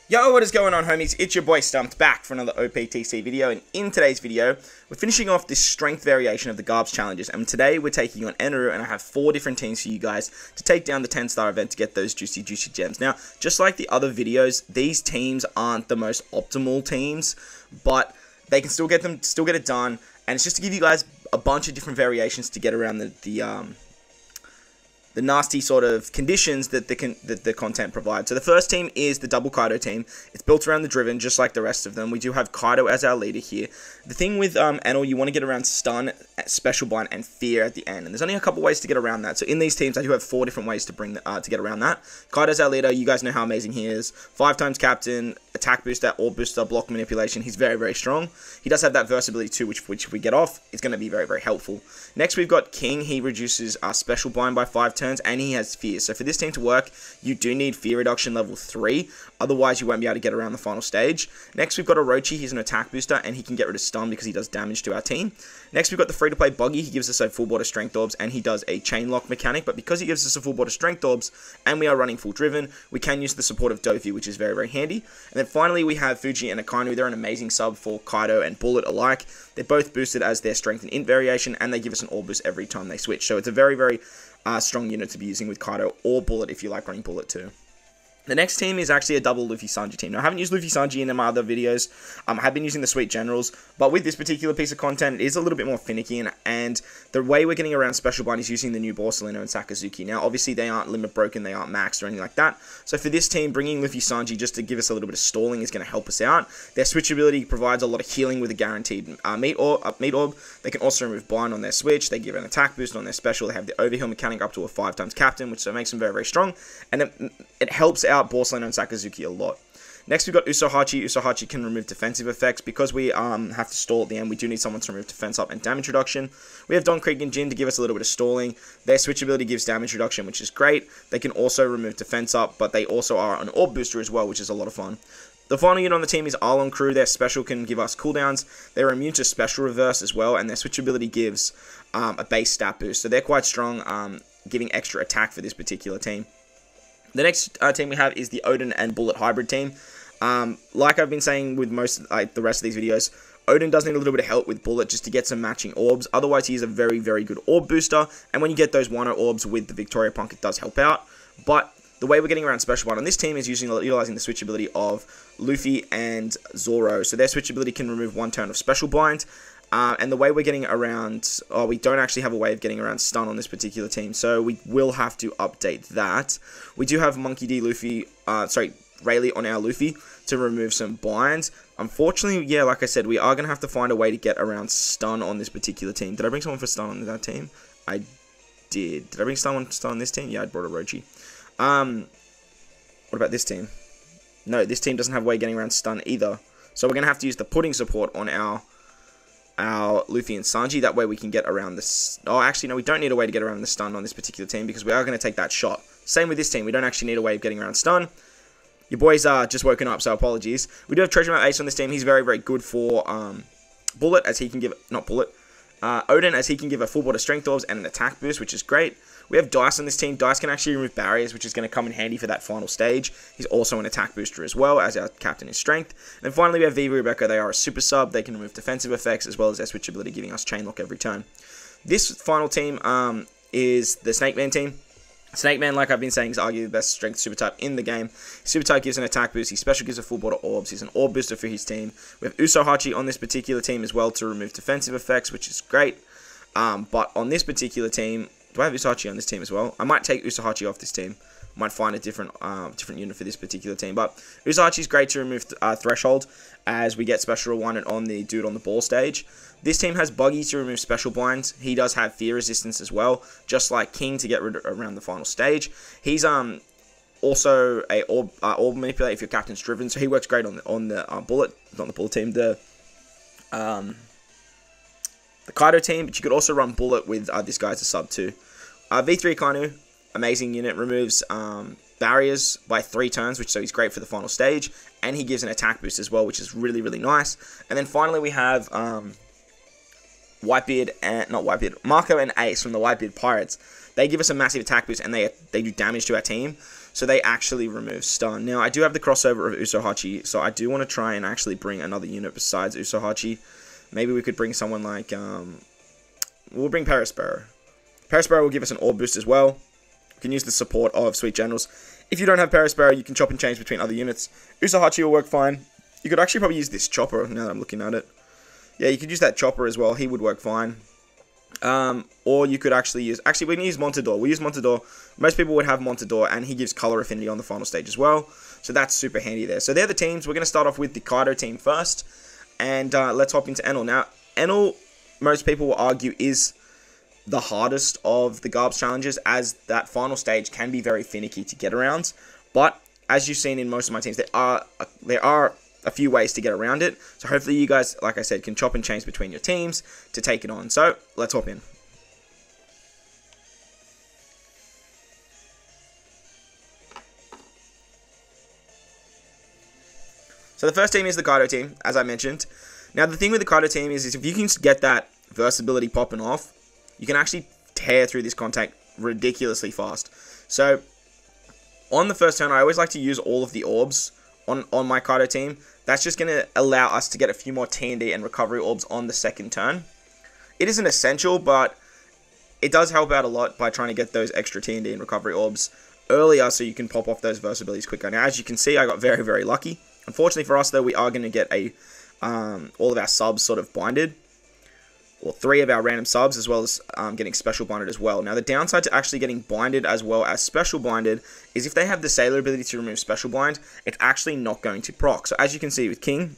Yo, what is going on, homies? It's your boy Stumped back for another OPTC video, and in today's video, we're finishing off this strength variation of the Garbs challenges, and today we're taking on Eneru, and I have 4 different teams for you guys to take down the 10-star event to get those juicy gems. Now, just like the other videos, these teams aren't the most optimal teams, but they can still get it done, and it's just to give you guys a bunch of different variations to get around the nasty sort of conditions that the content provides. So the first team is the double Kaido team. It's built around the Driven, just like the rest of them. We do have Kaido as our leader here. The thing with Enel, you want to get around Stun, Special Bind, and Fear at the end. And there's only a couple ways to get around that. So in these teams, I do have 4 different ways to get around that. Kaido's our leader. You guys know how amazing he is. 5 times captain, attack booster, orb booster, block manipulation. He's very, very strong. He does have that versatility too, which if we get off, it's going to be very, very helpful. Next, we've got King. He reduces our Special Bind by 5 turns, and he has Fear. So for this team to work, you do need Fear reduction level 3. Otherwise, you won't be able to get around the final stage. Next, we've got Orochi. He's an attack booster, and he can get rid of stun because he does damage to our team. Next, we've got the free-to-play Buggy. He gives us a full board of strength orbs, and he does a chain lock mechanic. But because he gives us a full board of strength orbs, and we are running full Driven, we can use the support of Dofi, which is very, very handy. And then finally, we have Fuji and Akainu. They're an amazing sub for Kaido and Bullet alike. They're both boosted as their strength and int variation, and they give us an orb boost every time they switch. So it's a very, very strong unit to be using with Kaido or Bullet if you like running Bullet too. The next team is actually a double Luffy Sanji team. Now, I haven't used Luffy Sanji in my other videos. I have been using the Sweet Generals, but with this particular piece of content, it is a little bit more finicky, and the way we're getting around Special Bind is using the new Borsalino and Sakazuki. Now, obviously, they aren't limit broken, they aren't maxed or anything like that. So for this team, bringing Luffy Sanji just to give us a little bit of stalling is going to help us out. Their switchability provides a lot of healing with a guaranteed meat orb. They can also remove bind on their switch. They give an attack boost on their special. They have the overheal mechanic up to a 5 times captain, which makes them very, very strong. And it helps out Borsalino and Sakazuki a lot. Next, we've got Usohachi. Usohachi can remove defensive effects. Because we have to stall at the end, we do need someone to remove defense up and damage reduction. We have Don Krieg and Jin to give us a little bit of stalling. Their switchability gives damage reduction, which is great. They can also remove defense up, but they also are an orb booster as well, which is a lot of fun. The final unit on the team is Arlong Crew. Their special can give us cooldowns. They're immune to special reverse as well, and their switchability gives a base stat boost. So they're quite strong, giving extra attack for this particular team. The next team we have is the Odin and Bullet hybrid team. Like I've been saying with most the rest of these videos, Odin does need a little bit of help with Bullet just to get some matching orbs. Otherwise, he is a very, very good orb booster. And when you get those Wano orbs with the Victoria Punk, it does help out. But the way we're getting around Special Bind on this team is utilizing the switchability of Luffy and Zoro. So their switchability can remove 1 turn of Special Bind. And the way we're getting around, we don't actually have a way of getting around stun on this particular team, so we will have to update that. We do have Monkey D. Luffy, Rayleigh on our Luffy to remove some binds. Unfortunately, yeah, like I said, we are going to have to find a way to get around stun on this particular team. Did I bring someone for stun on that team? I did. Did I bring someone for stun on this team? Yeah, I brought Orochi. What about this team? No, this team doesn't have a way of getting around stun either. So we're going to have to use the pudding support on our Luffy and Sanji. That way we can get around this. Oh, actually, no, we don't need a way to get around the stun on this particular team because we are going to take that shot. Same with this team. We don't actually need a way of getting around stun. Your boys are just woken up, so apologies. We do have Treasure Map Ace on this team. He's very, very good for Bullet, as he can give... Not Bullet. Odin, as he can give a full board of strength orbs and an attack boost, which is great. We have Dice on this team. Dice can actually remove barriers, which is going to come in handy for that final stage. He's also an attack booster as well, as our captain is strength. And then finally, we have Viva Rebecca. They are a super sub. They can remove defensive effects, as well as their switchability, giving us chain lock every turn. This final team is the Snake Man team. Snake Man, like I've been saying, is arguably the best strength super type in the game. Super type gives an attack boost. His special gives a full board of orbs. He's an orb booster for his team. We have Usohachi on this particular team as well to remove defensive effects, which is great. But on this particular team, do I have Usohachi on this team as well? I might take Usohachi off this team. Might find a different unit for this particular team. But Usohachi is great to remove Threshold as we get special rewarded on the dude on the ball stage. This team has Buggy to remove special blinds. He does have fear resistance as well, just like King to get rid of around the final stage. He's also a orb manipulator if your captain's driven, so he works great on the Bullet, not the Bullet team, the Kaido team. But you could also run Bullet with this guy as a sub too. V3 Akainu, amazing unit, removes barriers by 3 turns, so he's great for the final stage, and he gives an attack boost as well, which is really, really nice. And then finally we have Marco and Ace from the Whitebeard Pirates. They give us a massive attack boost, and they do damage to our team. so they actually remove stun. Now, I do have the crossover of Usohachi, so I do want to try and actually bring another unit besides Usohachi. Maybe we could bring someone like, we'll bring Perispero. Perispero will give us an orb boost as well. You can use the support of Sweet Generals. If you don't have Perispero, you can chop and change between other units. Usohachi will work fine. You could actually probably use this Chopper, now that I'm looking at it. Yeah, you could use that Chopper as well. He would work fine. Or you could actually use... Actually, we can use Montador. We'll use Montador. Most people would have Montador, and he gives color affinity on the final stage as well. So that's super handy there. So they're the teams. We're going to start off with the Kaido team first. And let's hop into Enel. Now, Enel, most people will argue, is the hardest of the Garbs challenges, as that final stage can be very finicky to get around. But as you've seen in most of my teams, there are a few ways to get around it. So hopefully you guys, like I said, can chop and change between your teams to take it on. So let's hop in. So the first team is the Kaido team, as I mentioned. Now the thing with the Kaido team is if you can get that versatility popping off, you can actually tear through this contact ridiculously fast. So on the first turn, I always like to use all of the orbs on my Kaido team. That's just going to allow us to get a few more T&D and recovery orbs on the second turn. It isn't essential, but it does help out a lot by trying to get those extra T&D and recovery orbs earlier so you can pop off those versabilities quicker. Now, as you can see, I got very, very lucky. Unfortunately for us, though, we are going to get all of our subs sort of binded. Or 3 of our random subs, as well as getting special binded as well. Now, the downside to actually getting binded as well as special binded is if they have the Sailor ability to remove special bind, it's actually not going to proc. So as you can see with King,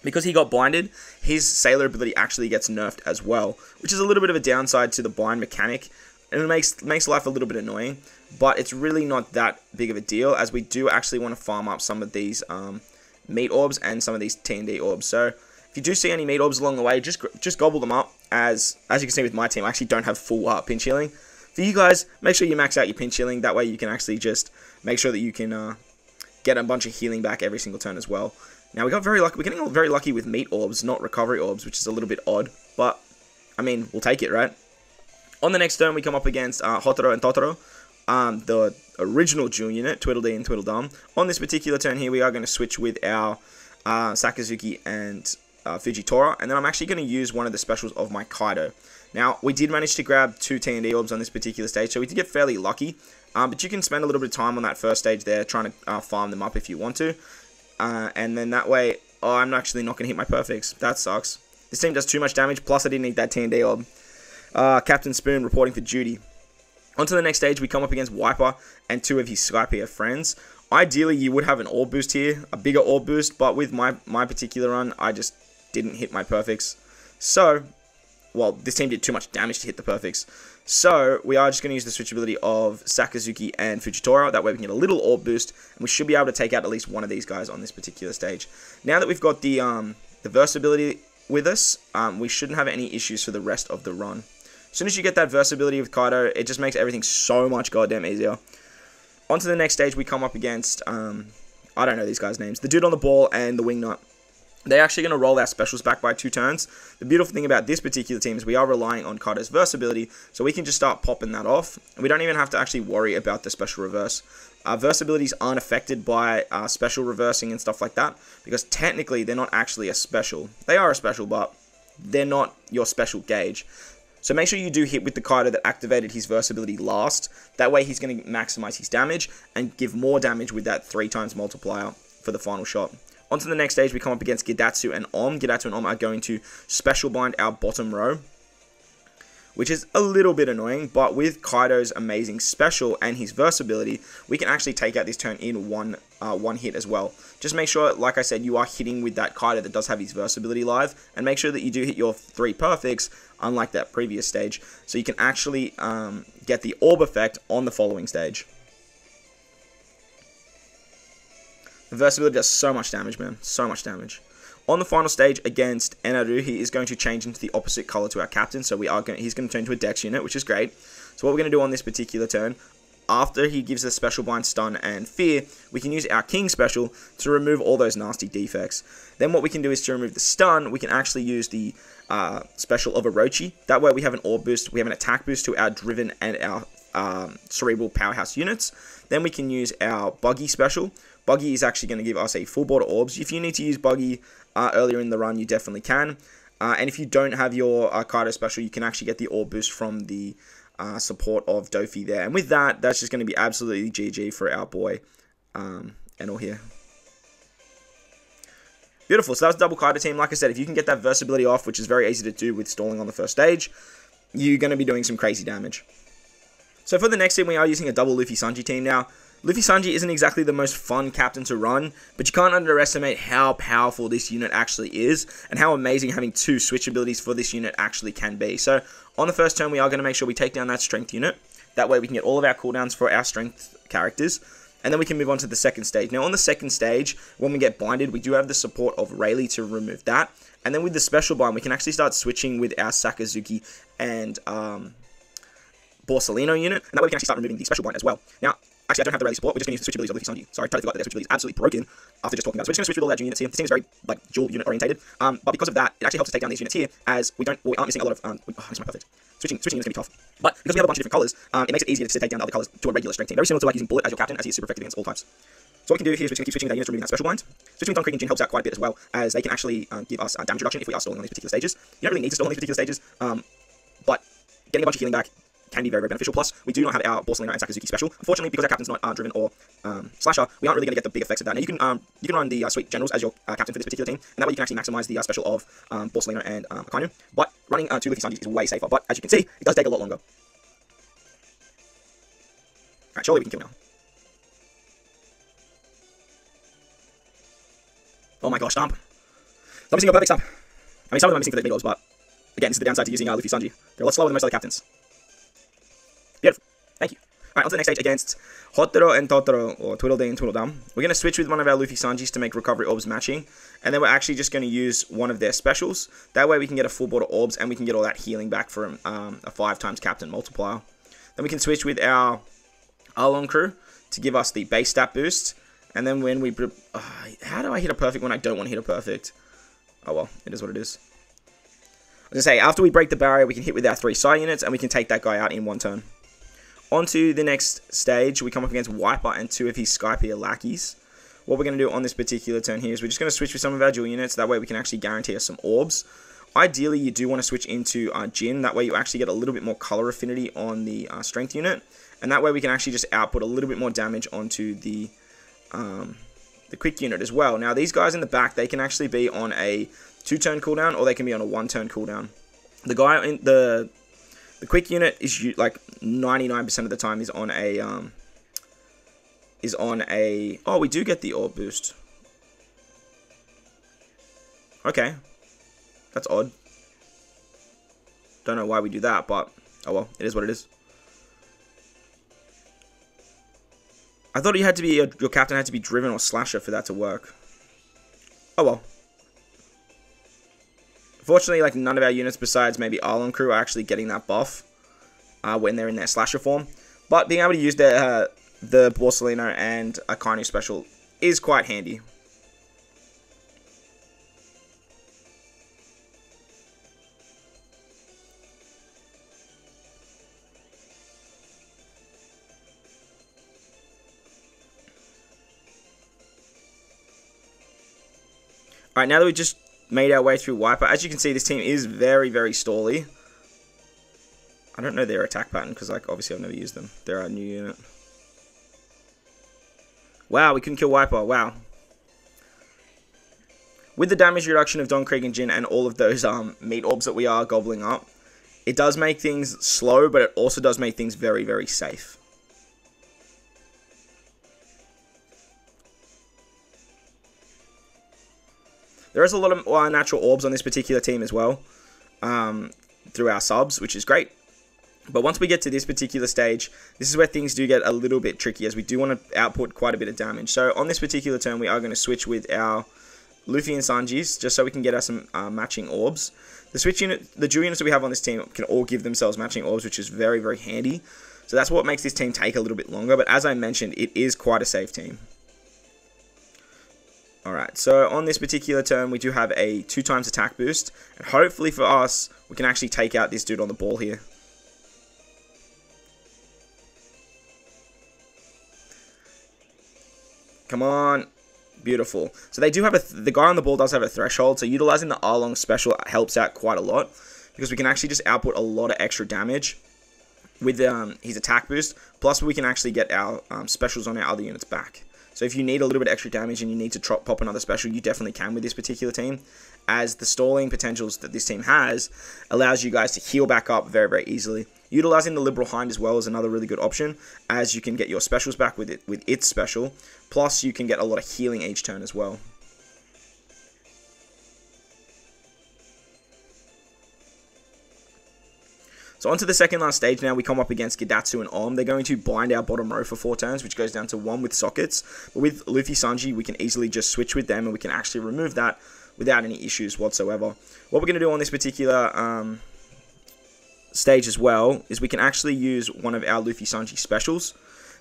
because he got binded, his Sailor ability actually gets nerfed as well, which is a little bit of a downside to the bind mechanic, and it makes life a little bit annoying, but it's really not that big of a deal, as we do actually want to farm up some of these meat orbs and some of these T&D orbs. So if you do see any meat orbs along the way, just gobble them up. As you can see with my team, I actually don't have full pinch healing. For you guys, make sure you max out your pinch healing. That way you can actually just make sure that you can get a bunch of healing back every single turn as well. Now, we got very lucky. We're getting very lucky with meat orbs, not recovery orbs, which is a little bit odd. But, I mean, we'll take it, right? On the next turn, we come up against Hotaro and Totoro, the original Jewel unit, Tweedledee and Tweedledum. On this particular turn here, we are going to switch with our Sakazuki and Fujitora, and then I'm actually going to use one of the specials of my Kaido. Now, we did manage to grab 2 T&D orbs on this particular stage, so we did get fairly lucky, but you can spend a little bit of time on that first stage there trying to farm them up if you want to, and then that way, I'm actually not going to hit my perfects. That sucks. This team does too much damage, plus I didn't need that T&D orb. Captain Spoon reporting for duty. On to the next stage, we come up against Wiper and 2 of his Skypiea friends. Ideally, you would have an orb boost here, a bigger orb boost, but with my particular run, I just didn't hit my perfects. So, well, this team did too much damage to hit the perfects. So, we are just going to use the switchability of Sakazuki and Fujitora. That way we can get a little orb boost, and we should be able to take out at least one of these guys on this particular stage. Now that we've got the versatility with us, we shouldn't have any issues for the rest of the run. As soon as you get that versatility with Kaido, it just makes everything so much goddamn easier. On to the next stage, we come up against, I don't know these guys' names, the dude on the ball and the wingnut. They're actually going to roll our specials back by 2 turns. The beautiful thing about this particular team is we are relying on Kaido's versatility, so we can just start popping that off. We don't even have to actually worry about the special reverse. Versabilities aren't affected by special reversing and stuff like that, because technically they're not actually a special. They are a special, but they're not your special gauge. So make sure you do hit with the Kaido that activated his versatility last. That way he's going to maximize his damage and give more damage with that 3 times multiplier for the final shot. On to the next stage, we come up against Gidatsu and Om. Gidatsu and Om are going to special bind our bottom row, which is a little bit annoying, but with Kaido's amazing special and his versatility, we can actually take out this turn in one hit as well. Just make sure, like I said, you are hitting with that Kaido that does have his versatility live, and make sure that you do hit your 3 perfects, unlike that previous stage, so you can actually get the orb effect on the following stage. The versatility does so much damage, man. So much damage. On the final stage against Enaru, he is going to change into the opposite color to our captain. So he's going to turn into a Dex unit, which is great. So what we're going to do on this particular turn, after he gives us special bind, stun, and fear, we can use our King special to remove all those nasty defects. Then what we can do is to remove the stun, we can actually use the special of Orochi. That way we have an orb boost, we have an attack boost to our Driven and our cerebral powerhouse units. Then we can use our Buggy special. Buggy is actually going to give us a full board of orbs. If you need to use Buggy earlier in the run, you definitely can. And if you don't have your Kaido special, you can actually get the orb boost from the support of Dofi there. And with that, that's just going to be absolutely GG for our boy Enel here. Beautiful. So that was the double Kaido team. Like I said, if you can get that versatility off, which is very easy to do with stalling on the first stage, you're going to be doing some crazy damage. So for the next team, we are using a double Luffy Sanji team. Now, Luffy Sanji isn't exactly the most fun captain to run, but you can't underestimate how powerful this unit actually is, and how amazing having 2 switch abilities for this unit actually can be. So on the first turn, we are going to make sure we take down that strength unit. That way we can get all of our cooldowns for our strength characters. And then we can move on to the second stage. Now, on the second stage, when we get binded, we do have the support of Rayleigh to remove that. And then with the special bind, we can actually start switching with our Sakazuki and Borsalino unit. And that way we can actually start removing the special bind as well. Now, actually, I don't have the Rayleigh support. We're just going to use the switch abilities of Luffy Sanji. Sorry, I totally forgot that their switch ability is absolutely broken after just talking about it. So we're just going to switch with all our junior units here. This team is very, dual unit orientated. But because of that, it actually helps us take down these units here, as we aren't missing a lot of... this is my perfect. Switching units can be tough. But because we have a bunch of different colours, it makes it easier to take down the other colours to a regular strength team. Very similar to using Bullet as your captain, as he is super effective against all types. So what we can do here is we're just going to keep switching with our units, removing that special blind. Switching with Don Krieg and Jin helps out quite a bit as well, as they can actually give us damage reduction if we are stalling on these particular stages. You don't really need to stall on these particular stages, but getting a bunch of healing back can be very, very beneficial. Plus, we do not have our Borsalino and Sakazuki special. Unfortunately, because our captain's not driven or slasher, we aren't really going to get the big effects of that. Now, you can run the Sweet Generals as your captain for this particular team, and that way you can actually maximize the special of Borsalino and Akainu. But running 2 Luffy Sanjis is way safer, but as you can see, it does take a lot longer. Alright, surely we can kill now. Oh my gosh, Stomp. Not missing a perfect Stomp. I mean, some of them are missing for the mid-orbs, but again, this is the downside to using Luffy Sanji. They're a lot slower than most other captains. Beautiful. Thank you. Alright, on to the next stage against Hotaro and Totoro, or Tweedledee and Tweedledum. We're going to switch with one of our Luffy Sanjis to make recovery orbs matching, and then we're actually just going to use one of their specials. That way we can get a full board of orbs, and we can get all that healing back from a 5 times captain multiplier. Then we can switch with our Arlong crew to give us the base stat boost, and then when we... how do I hit a perfect when I don't want to hit a perfect? Oh well, it is what it is. I was going to say, after we break the barrier, we can hit with our 3 Psy units, and we can take that guy out in 1 turn. On to the next stage, we come up against Wiper and 2 of his Skypiea lackeys. What we're going to do on this particular turn here is we're just going to switch with some of our dual units, that way we can actually guarantee us some orbs. Ideally, you do want to switch into Jin, that way you actually get a little bit more color affinity on the strength unit, and that way we can actually just output a little bit more damage onto the quick unit as well. Now, these guys in the back, they can actually be on a 2-turn cooldown, or they can be on a 1-turn cooldown. The guy in the quick unit is like 99% of the time is on a oh, we do get the orb boost. Okay, that's odd. Don't know why we do that, but oh well, it is what it is. I thought you had to be your captain had to be driven or slasher for that to work. Oh well. Fortunately, like, none of our units besides maybe Arlong crew are actually getting that buff when they're in their slasher form. But being able to use the Borsalino and Akainu special is quite handy. Alright, now that we just made our way through Wiper, as you can see, this team is very, very stally. I don't know their attack pattern, because, like, obviously I've never used them. They're our new unit. Wow, we couldn't kill Wiper. Wow. With the damage reduction of Don Krieg and Jin and all of those meat orbs that we are gobbling up, it does make things slow, but it also does make things very, very safe. There is a lot of natural orbs on this particular team as well, through our subs, which is great. But once we get to this particular stage, this is where things do get a little bit tricky, as we do want to output quite a bit of damage. So on this particular turn, we are going to switch with our Luffy and Sanjis, just so we can get us some matching orbs. The dual units that we have on this team can all give themselves matching orbs, which is very, very handy. So that's what makes this team take a little bit longer. But as I mentioned, it is quite a safe team. Alright, so on this particular turn, we do have a 2 times attack boost. And hopefully for us, we can actually take out this dude on the ball here. Come on. Beautiful. So they do have the guy on the ball does have a threshold, so utilizing the Arlong special helps out quite a lot, because we can actually just output a lot of extra damage with his attack boost, plus we can actually get our specials on our other units back. So if you need a little bit extra damage and you need to pop another special, you definitely can with this particular team, as the stalling potentials that this team has allows you guys to heal back up very, very easily. Utilizing the Liberal Hind as well is another really good option, as you can get your specials back with its special, plus you can get a lot of healing each turn as well. So onto the second last stage now, we come up against Gidatsu and Om. They're going to bind our bottom row for 4 turns, which goes down to 1 with sockets. But with Luffy Sanji, we can easily just switch with them, and we can actually remove that without any issues whatsoever. What we're going to do on this particular stage as well is we can actually use one of our Luffy Sanji specials.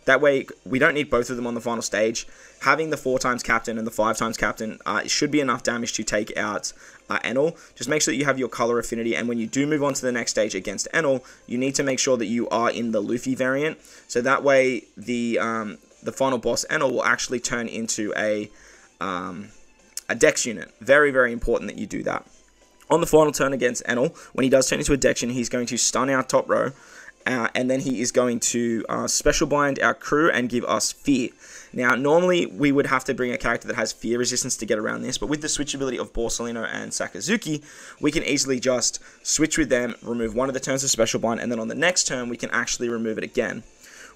That way, we don't need both of them on the final stage. Having the 4 times captain and the 5 times captain should be enough damage to take out Enel. Just make sure that you have your color affinity, and when you do move on to the next stage against Enel, you need to make sure that you are in the Luffy variant. So that way, the final boss Enel will actually turn into a Dex unit. Very, very important that you do that. On the final turn against Enel, when he does turn into a Dex unit, he's going to stun our top row. And then he is going to special bind our crew and give us fear. Now, normally we would have to bring a character that has fear resistance to get around this, but with the switchability of Borsalino and Sakazuki, we can easily just switch with them, remove one of the turns of special bind, and then on the next turn we can actually remove it again.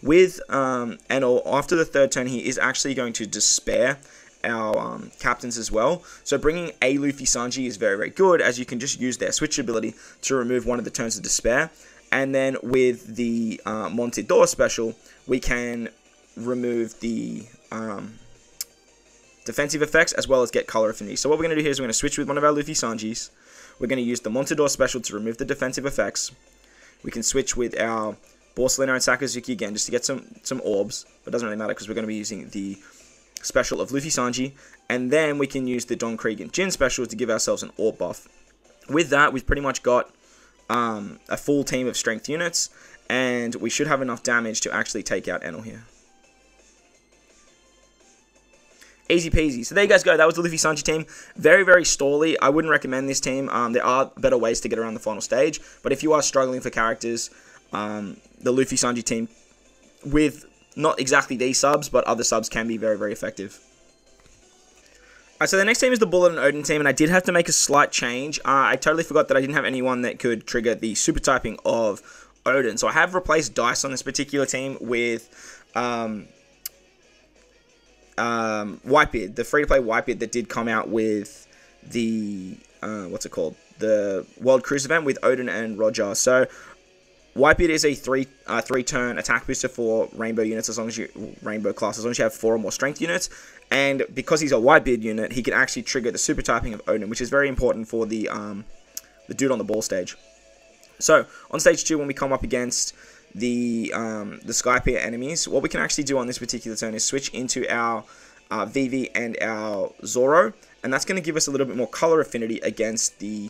With Enel, after the 3rd turn, he is actually going to despair our captains as well. So bringing a Luffy Sanji is very, very good, as you can just use their switchability to remove one of the turns of despair. And then with the Montidor special, we can remove the defensive effects as well as get color affinity. So what we're going to do here is we're going to switch with one of our Luffy Sanjis. We're going to use the Montidor special to remove the defensive effects. We can switch with our Borsalino and Sakazuki again just to get some orbs, but it doesn't really matter because we're going to be using the special of Luffy Sanji. And then we can use the Don Krieg and Jin special to give ourselves an orb buff. With that, we've pretty much got a full team of strength units, and we should have enough damage to actually take out Enel here. Easy peasy. So there you guys go. That was the Luffy Sanji team. Very, very stally. I wouldn't recommend this team. There are better ways to get around the final stage, but if you are struggling for characters, the Luffy Sanji team with not exactly these subs, but other subs can be very, very effective. So the next team is the Bullet and Odin team, and I did have to make a slight change. I totally forgot that I didn't have anyone that could trigger the super typing of Odin. So I have replaced Dice on this particular team with Whitebeard, the free-to-play Whitebeard that did come out with the, what's it called? The World Cruise event with Odin and Roger. So Whitebeard is a three-turn attack booster for Rainbow units, as long as Rainbow class, as long as you have 4 or more strength units. And because he's a Whitebeard unit, he can actually trigger the super typing of Odin, which is very important for the dude on the ball stage. So on stage 2, when we come up against the Skypiea enemies, what we can actually do on this particular turn is switch into our Vivi and our Zoro, and that's going to give us a little bit more color affinity against the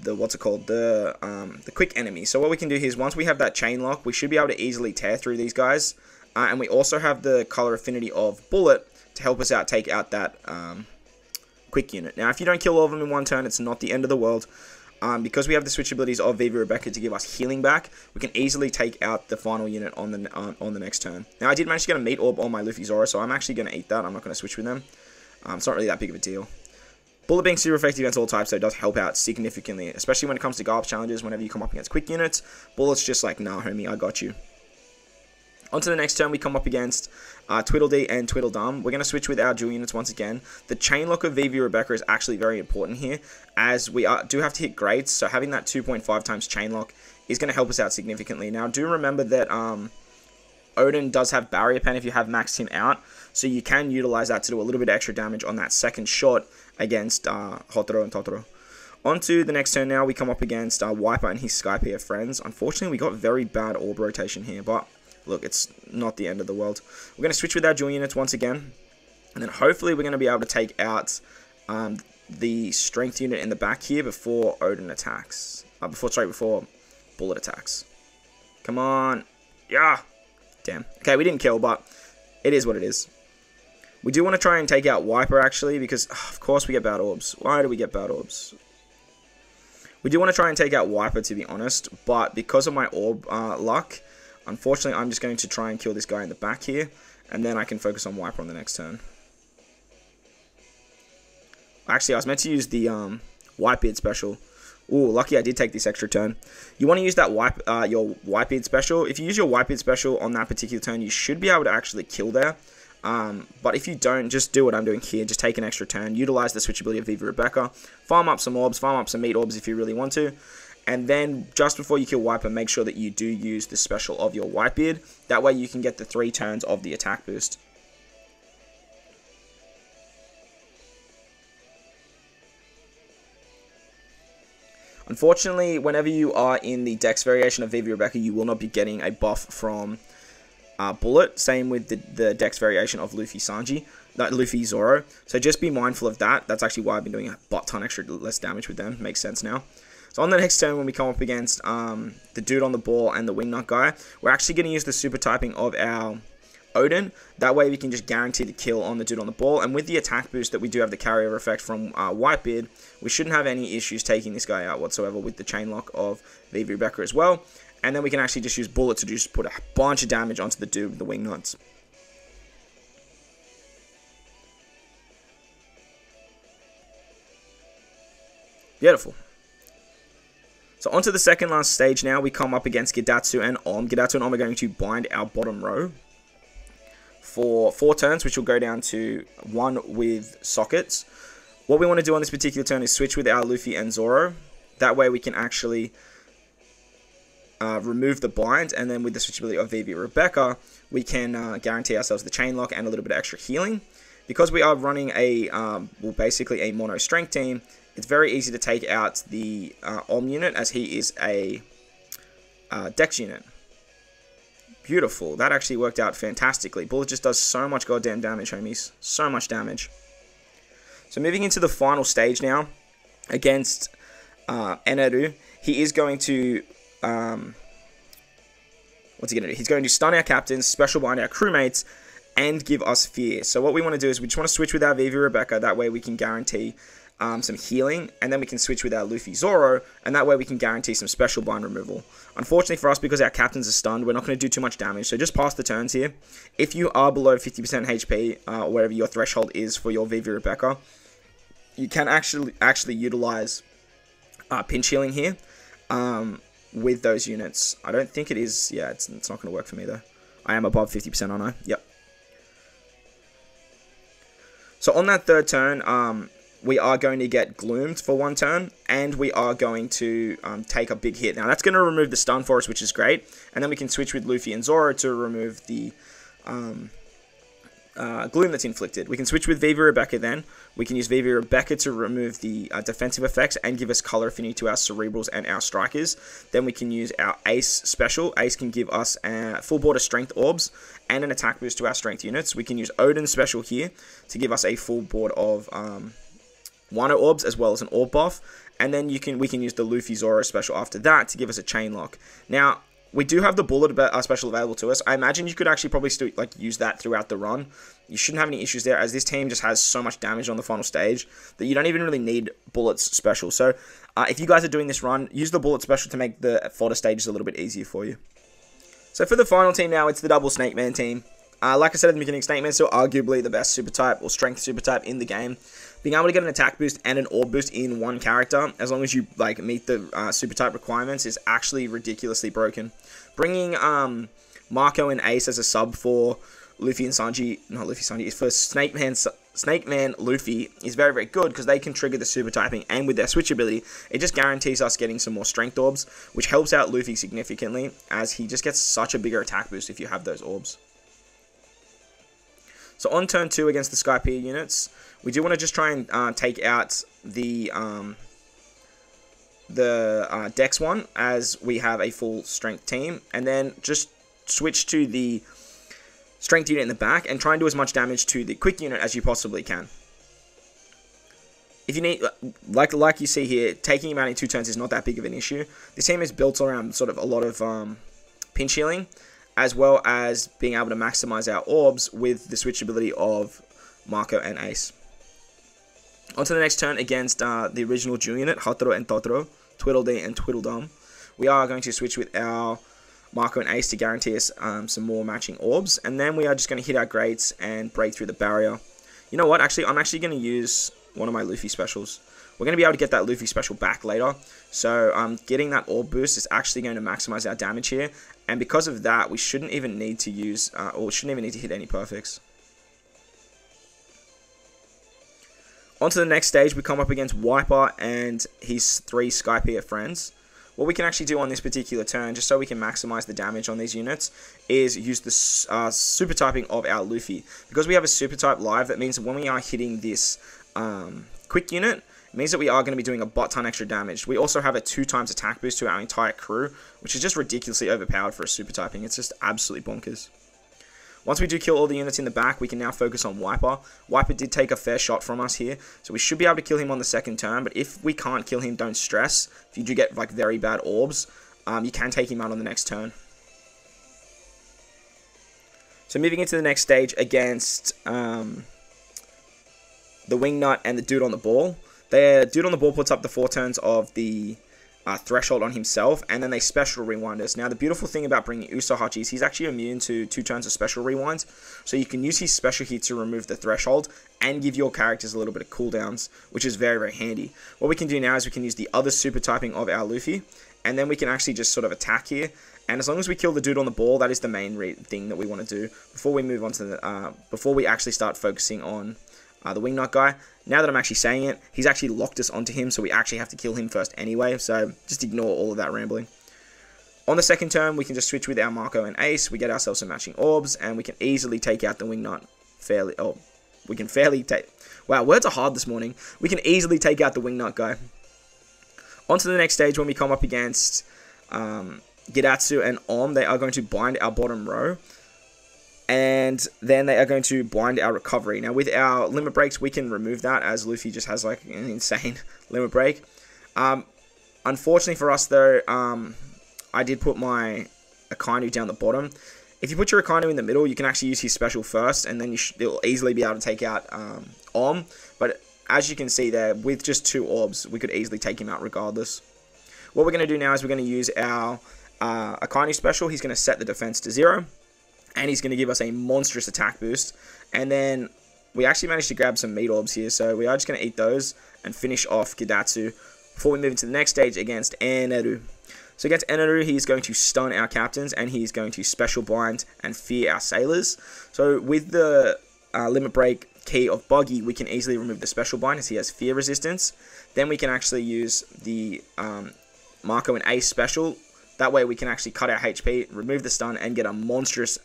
what's it called, the quick enemy. So what we can do here is, once we have that chain lock, we should be able to easily tear through these guys, and we also have the color affinity of Bullet to help us out take out that quick unit. Now, if you don't kill all of them in one turn, it's not the end of the world. Because we have the switch abilities of Vivi Rebecca to give us healing back, we can easily take out the final unit on the next turn. Now, I did manage to get a meat orb on my Luffy Zoro, so I'm actually going to eat that. I'm not going to switch with them. It's not really that big of a deal. Bullet being super effective against all types, so it does help out significantly, especially when it comes to Garp challenges. Whenever you come up against quick units, Bullet's just like, nah, homie, I got you. On to the next turn, we come up against Tweedledee and Tweedledum. We're going to switch with our dual units once again. The chain lock of Vivi Rebecca is actually very important here, as we do have to hit grades, so having that 2.5 times chain lock is going to help us out significantly. Now, do remember that Odin does have Barrier Pen if you have maxed him out, so you can utilize that to do a little bit of extra damage on that second shot against Hotaro and Totoro. On to the next turn now, we come up against Wiper and his Skypiea friends. Unfortunately, we got very bad orb rotation here, but look, it's not the end of the world. We're going to switch with our dual units once again, and then hopefully we're going to be able to take out the strength unit in the back here before Odin attacks. Before Bullet attacks. Come on. Yeah. Damn. Okay, we didn't kill, but it is what it is. We do want to try and take out Wiper, actually, because, of course, we get bad orbs. Why do we get bad orbs? We do want to try and take out Wiper, to be honest, but because of my orb luck, unfortunately, I'm just going to try and kill this guy in the back here, and then I can focus on Wiper on the next turn. Actually, I was meant to use the Whitebeard special. Ooh, lucky I did take this extra turn. You want to use that your Whitebeard special. If you use your Whitebeard special on that particular turn, you should be able to actually kill there. But if you don't, just do what I'm doing here. Just take an extra turn. Utilize the switchability of Viva Rebecca. Farm up some orbs. Farm up some meat orbs if you really want to. And then, just before you kill Wiper, make sure that you do use the special of your Whitebeard. That way you can get the 3 turns of the attack boost. Unfortunately, whenever you are in the Dex variation of Viva Rebecca, you will not be getting a buff from Bullet. Same with the Dex variation of Luffy Zoro. So just be mindful of that. That's actually why I've been doing a butt ton extra less damage with them. Makes sense now. So on the next turn, when we come up against the dude on the ball and the Wingnut guy, we're actually going to use the super typing of our Odin. That way we can just guarantee the kill on the dude on the ball. And with the attack boost that we do have the carryover effect from Whitebeard, we shouldn't have any issues taking this guy out whatsoever with the chain lock of Viva Rebecca as well. And then we can actually just use Bullet to just put a bunch of damage onto the dude with the Wingnuts. Beautiful. So onto the second last stage now. We come up against Gidatsu and Om. Gidatsu and Om are going to bind our bottom row for 4 turns, which will go down to 1 with sockets. What we want to do on this particular turn is switch with our Luffy and Zoro. That way we can actually remove the bind, and then with the switchability of Viva Rebecca, we can guarantee ourselves the chain lock and a little bit of extra healing. Because we are running a, well, basically a mono strength team, it's very easy to take out the Om unit, as he is a Dex unit. Beautiful. That actually worked out fantastically. Bullet just does so much goddamn damage, homies. So much damage. So moving into the final stage now, against Eneru, he is going to... what's he going to do? He's going to stun our captains, special bind our crewmates, and give us fear. So what we want to do is we just want to switch with our Viva Rebecca. That way we can guarantee some healing, and then we can switch with our Luffy Zoro, and that way we can guarantee some special bind removal. Unfortunately for us, because our captains are stunned, we're not going to do too much damage, so just pass the turns here. If you are below 50% HP, or whatever your threshold is for your Viva Rebecca, you can actually utilize pinch healing here with those units. I don't think it is, yeah, it's not going to work for me though. I am above 50%, aren't I? Yep. So on that third turn, we are going to get gloomed for 1 turn, and we are going to take a big hit. Now, that's going to remove the stun for us, which is great, and then we can switch with Luffy and Zoro to remove the gloom that's inflicted. We can switch with Viva Rebecca then. We can use Viva Rebecca to remove the defensive effects and give us color affinity to our Cerebrals and our Strikers. Then we can use our Ace special. Ace can give us full board of Strength Orbs and an attack boost to our Strength units. We can use Odin's special here to give us a full board of Wano Orbs as well as an Orb buff. And then we can use the Luffy Zoro special after that to give us a Chain Lock. Now, we do have the Bullet special available to us. I imagine you could actually probably still use that throughout the run. You shouldn't have any issues there, as this team just has so much damage on the final stage that you don't even really need Bullet's special. So if you guys are doing this run, use the Bullet special to make the fodder stages a little bit easier for you. So for the final team now, it's the double Snake Man team. Like I said at the beginning, Snake Man is still arguably the best super type or strength super type in the game. Being able to get an attack boost and an orb boost in one character, as long as you meet the super type requirements, is actually ridiculously broken. Bringing Marco and Ace as a sub for Luffy and Sanji, not Luffy Sanji, for Snake Man Luffy is very, very good, because they can trigger the super typing, and with their switch ability, it just guarantees us getting some more strength orbs, which helps out Luffy significantly, as he just gets such a bigger attack boost if you have those orbs. So on turn 2 against the Skypiea units, we do want to just try and take out the Dex one, as we have a full strength team, and then just switch to the strength unit in the back and try and do as much damage to the quick unit as you possibly can. If you need, like you see here, taking him out in 2 turns is not that big of an issue. This team is built around sort of a lot of pinch healing, as well as being able to maximize our orbs with the switch ability of Marco, and Ace. On to the next turn against the original Jewel unit, Hatoro and Totoro, Tweedledee and Tweedledum. We are going to switch with our Marco and Ace to guarantee us some more matching orbs. And then we are just going to hit our greats and break through the barrier. You know what? Actually, I'm actually going to use one of my Luffy specials. We're going to be able to get that Luffy special back later. So getting that orb boost is actually going to maximize our damage here. And because of that, we shouldn't even need to use, or shouldn't even need to hit any perfects. On to the next stage, we come up against Wiper and his 3 Skypiea friends. What we can actually do on this particular turn, just so we can maximize the damage on these units, is use the super typing of our Luffy. Because we have a super type live, that means when we are hitting this quick unit, it means that we are going to be doing a butt ton extra damage. We also have a 2 times attack boost to our entire crew, which is just ridiculously overpowered for a super typing. It's just absolutely bonkers. Once we do kill all the units in the back, we can now focus on Wiper. Wiper did take a fair shot from us here, so we should be able to kill him on the second turn, but if we can't kill him, don't stress. If you do get like very bad orbs, you can take him out on the next turn. So moving into the next stage against the Wingnut and the Dude on the Ball. The Dude on the Ball puts up the 4 turns of the threshold on himself, and then they special rewind us. Now, the beautiful thing about bringing Usohachi is he's actually immune to 2 turns of special rewinds, so you can use his special here to remove the threshold and give your characters a little bit of cooldowns, which is very, very handy. What we can do now is we can use the other super typing of our Luffy, and then we can actually just sort of attack here. And as long as we kill the Dude on the Ball, that is the main thing that we want to do before we move on to the before we actually start focusing on the Wingnut guy. Now that I'm actually saying it, he's actually locked us onto him, so we actually have to kill him first anyway, so just ignore all of that rambling. On the second turn, we can just switch with our Marco and Ace, we get ourselves some matching orbs, and we can easily take out the Wingnut fairly, wow, words are hard this morning. We can easily take out the Wingnut guy. On to the next stage when we come up against Gidatsu and Om. They are going to bind our bottom row, and then they are going to bind our recovery. Now, with our limit breaks, we can remove that, as Luffy just has like an insane limit break. Unfortunately for us, though, I did put my Akainu down the bottom. If you put your Akainu in the middle, you can actually use his special first, and then you'll easily be able to take out Om. But as you can see there, with just 2 orbs, we could easily take him out regardless. What we're going to do now is we're going to use our Akainu special. He's going to set the defense to 0. And he's going to give us a monstrous attack boost. And then we actually managed to grab some meat orbs here. So we are just going to eat those and finish off Gidatsu before we move into the next stage against Eneru. So against Eneru, he's going to stun our captains. And he's going to special bind and fear our sailors. So with the limit break key of Buggy, we can easily remove the special bind as he has fear resistance. Then we can actually use the Marco and Ace special. That way we can actually cut our HP, remove the stun, and get a monstrous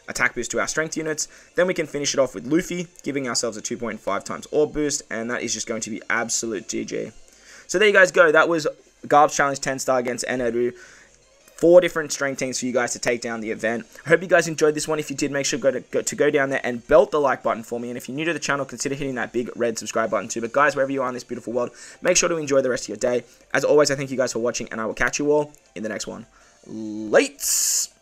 attack boost to our strength units. Then we can finish it off with Luffy, giving ourselves a 2.5 times orb boost, and that is just going to be absolute GG. So there you guys go. That was Garb's Challenge 10 star against Eneru. 4 different strength teams for you guys to take down the event. I hope you guys enjoyed this one. If you did, make sure to go down there and belt the like button for me. And if you're new to the channel, consider hitting that big red subscribe button too. But guys, wherever you are in this beautiful world, make sure to enjoy the rest of your day. As always, I thank you guys for watching, and I will catch you all in the next one. Lates!